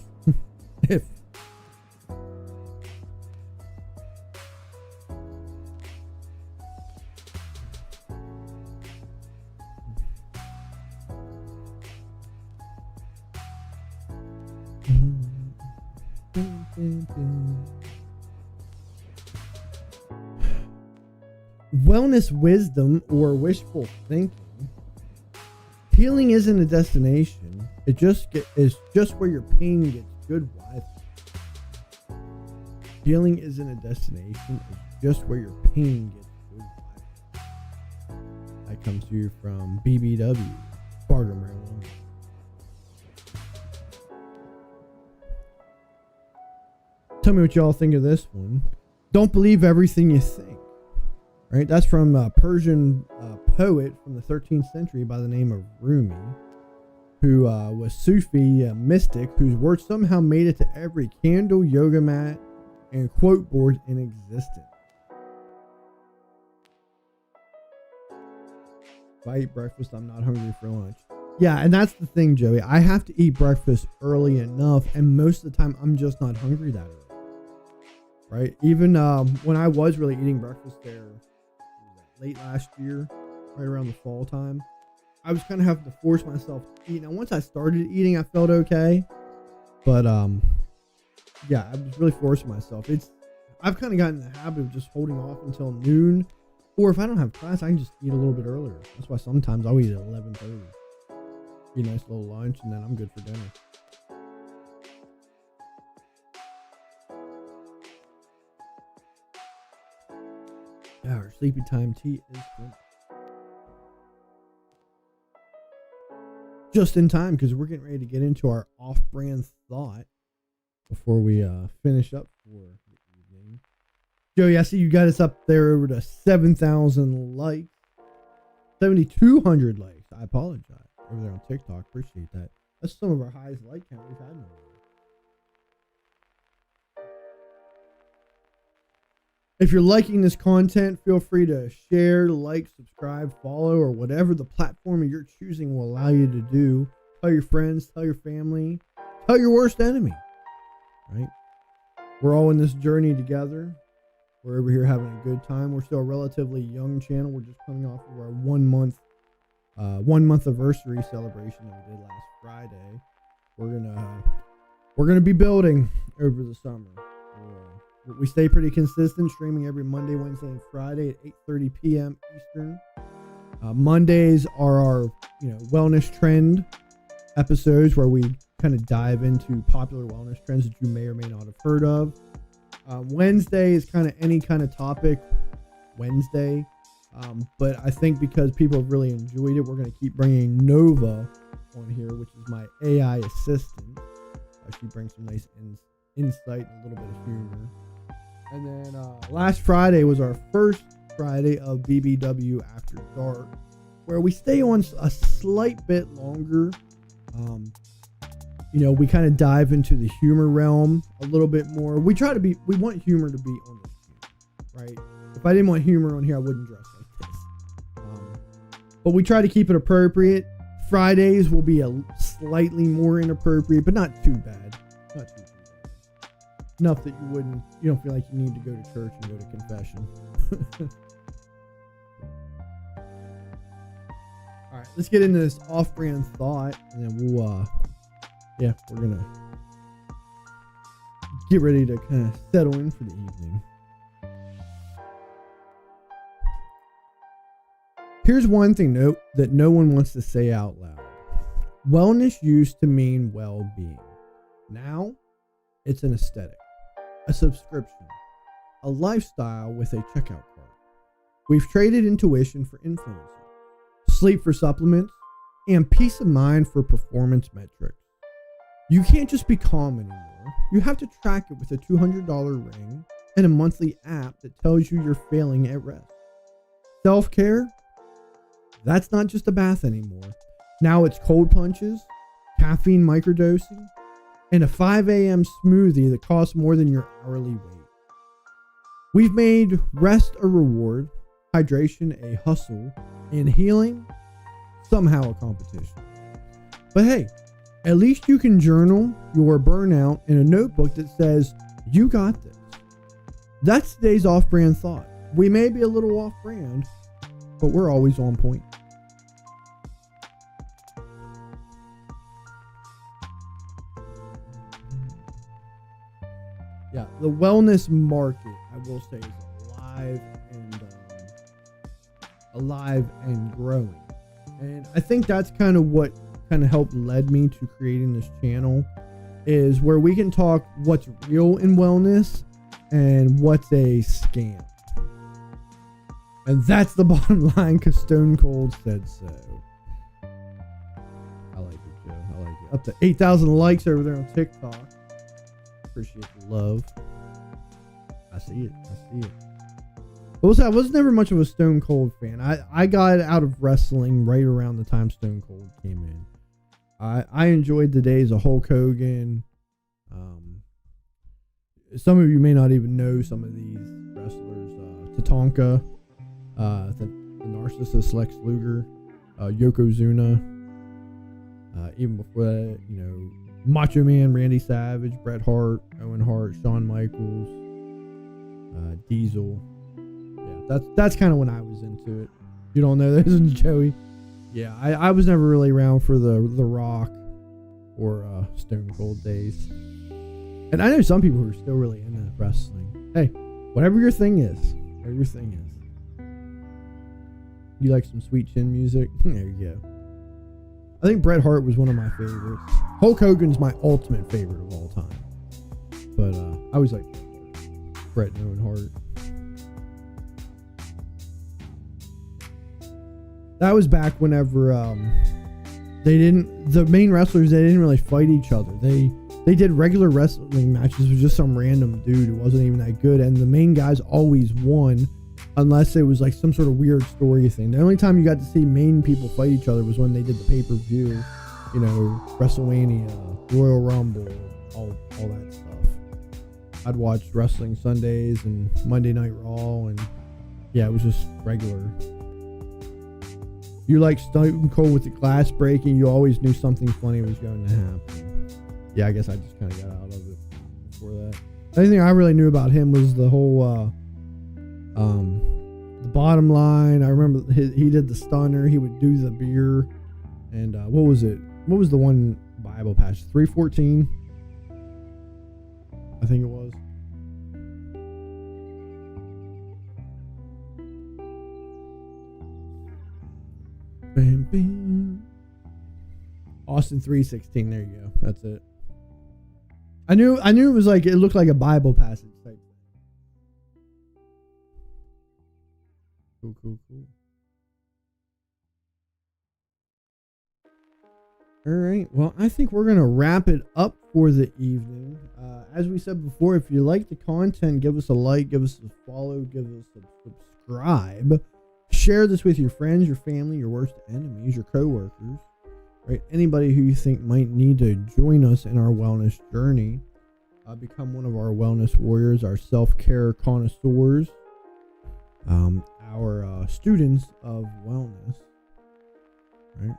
Wellness wisdom or wishful thinking. Healing isn't a destination. It is just where your pain gets good with. Healing isn't a destination. It's just where your pain gets good with. That comes to you from BBW, Barter, Maryland. Tell me what y'all think of this one. Don't believe everything you think. Right? That's from a Persian poet from the 13th century by the name of Rumi, who was Sufi mystic whose words somehow made it to every candle, yoga mat, and quote board in existence. If I eat breakfast, I'm not hungry for lunch. Yeah, and that's the thing, Joey. I have to eat breakfast early enough, and most of the time, I'm just not hungry that early. Right? Even when I was really eating breakfast there late last year, right around the fall time, I was kind of having to force myself to eat. Now, once I started eating, I felt okay. But, yeah, I was really forcing myself. I've kind of gotten in the habit of just holding off until noon. Or if I don't have class, I can just eat a little bit earlier. That's why sometimes I'll eat at 11:30. Eat a nice little lunch, and then I'm good for dinner. Yeah, our sleepy time tea is good. Just in time, because we're getting ready to get into our off-brand thought before we finish up for the evening. Joey, I see you got us up there over to 7,000 likes. 7,200 likes. I apologize. Over there on TikTok. Appreciate that. That's some of our highest like count we've had in a while. If you're liking this content, feel free to share, like, subscribe, follow, or whatever the platform you're choosing will allow you to do. Tell your friends, tell your family, tell your worst enemy. Right? We're all in this journey together. We're over here having a good time. We're still a relatively young channel. We're just coming off of our 1 month anniversary celebration that we did last Friday. We're gonna be building over the summer. We stay pretty consistent, streaming every Monday, Wednesday, and Friday at 8:30 p.m. Eastern. Mondays are our wellness trend episodes where we kind of dive into popular wellness trends that you may or may not have heard of. Wednesday is kind of any kind of topic Wednesday. But I think because people have really enjoyed it, we're going to keep bringing Nova on here, which is my AI assistant. She brings some nice insight and a little bit of humor. And then last Friday was our first Friday of BBW After Dark, where we stay on a slight bit longer. We kind of dive into the humor realm a little bit more. We want humor to be on this channel, right? If I didn't want humor on here, I wouldn't dress like this. But we try to keep it appropriate. Fridays will be a slightly more inappropriate, but not too bad. Not too bad. Enough that you don't feel like you need to go to church and go to confession. All right, let's get into this off-brand thought, and then we're gonna get ready to kind of settle in for the evening. Here's one thing that no one wants to say out loud. Wellness used to mean well-being. Now, it's an aesthetic, a subscription, a lifestyle with a checkout card. We've traded intuition for influencer, sleep for supplements, and peace of mind for performance metrics. You can't just be calm anymore. You have to track it with a $200 ring and a monthly app that tells you you're failing at rest. Self-care? That's not just a bath anymore. Now it's cold plunges, caffeine microdosing, and a 5 a.m. smoothie that costs more than your hourly wage. We've made rest a reward, hydration a hustle, and healing somehow a competition. But hey, at least you can journal your burnout in a notebook that says, you got this. That's today's off-brand thought. We may be a little off-brand, but we're always on point. Yeah, the wellness market, I will say, is alive and growing. And I think that's kind of what helped led me to creating this channel, is where we can talk what's real in wellness and what's a scam. And that's the bottom line, because Stone Cold said so. I like it, Joe. I like it. Up to 8,000 likes over there on TikTok. Appreciate the love. I see it. Also, I was never much of a Stone Cold fan. I got out of wrestling right around the time Stone Cold came in. I enjoyed the days of Hulk Hogan. Some of you may not even know some of these wrestlers. Tatanka, the narcissist Lex Luger, Yokozuna. Even before that, Macho Man, Randy Savage, Bret Hart, Owen Hart, Shawn Michaels, Diesel. Yeah, that's kind of when I was into it. You don't know this, Joey? Yeah, I was never really around for the Rock or Stone Cold days. And I know some people who are still really into wrestling. Hey, whatever your thing is. You like some sweet chin music? There you go. I think Bret Hart was one of my favorites. Hulk Hogan's my ultimate favorite of all time. But I always like Bret and Owen Hart. That was back whenever the main wrestlers, they didn't really fight each other. They did regular wrestling matches with just some random dude who wasn't even that good, and the main guys always won unless it was like some sort of weird story thing. The only time you got to see main people fight each other was when they did the pay-per-view, WrestleMania, Royal Rumble, all that stuff. I'd watch Wrestling Sundays and Monday Night Raw, and yeah, it was just regular. You like Stone Cold with the glass breaking, you always knew something funny was going to happen. Yeah, I guess I just kind of got out of it before that. The only thing I really knew about him was the whole, the bottom line. I remember he did the stunner. He would do the beer. And what was it? What was the one Bible passage? 3:14? I think it was. Bam, bam. Austin 3:16. There you go. That's it. I knew it was like, it looked like a Bible passage type. Cool. All right. Well, I think we're going to wrap it up for the evening. As we said before, if you like the content, give us a like, give us a follow, give us a subscribe. Share this with your friends, your family, your worst enemies, your coworkers. Right? Anybody who you think might need to join us in our wellness journey. Become one of our wellness warriors, our self-care connoisseurs, our students of wellness. Right?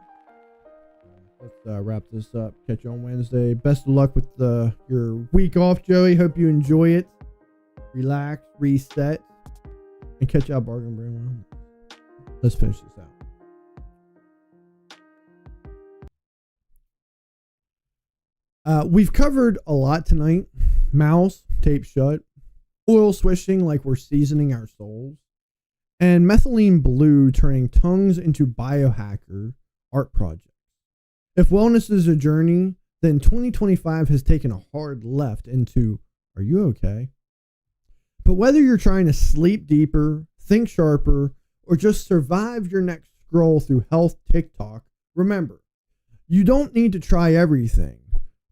Let's wrap this up. Catch you on Wednesday. Best of luck with your week off, Joey. Hope you enjoy it. Relax, reset, and catch you out, Bargain Brand Wellness. Let's finish this out. We've covered a lot tonight. Mouths taped shut, oil swishing like we're seasoning our souls, and methylene blue turning tongues into biohacker art projects. If wellness is a journey, then 2025 has taken a hard left into, are you okay? But whether you're trying to sleep deeper, think sharper, or just survive your next scroll through health TikTok, remember, you don't need to try everything.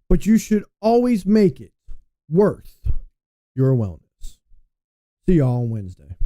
But you should always make it worth your wellness. See y'all on Wednesday.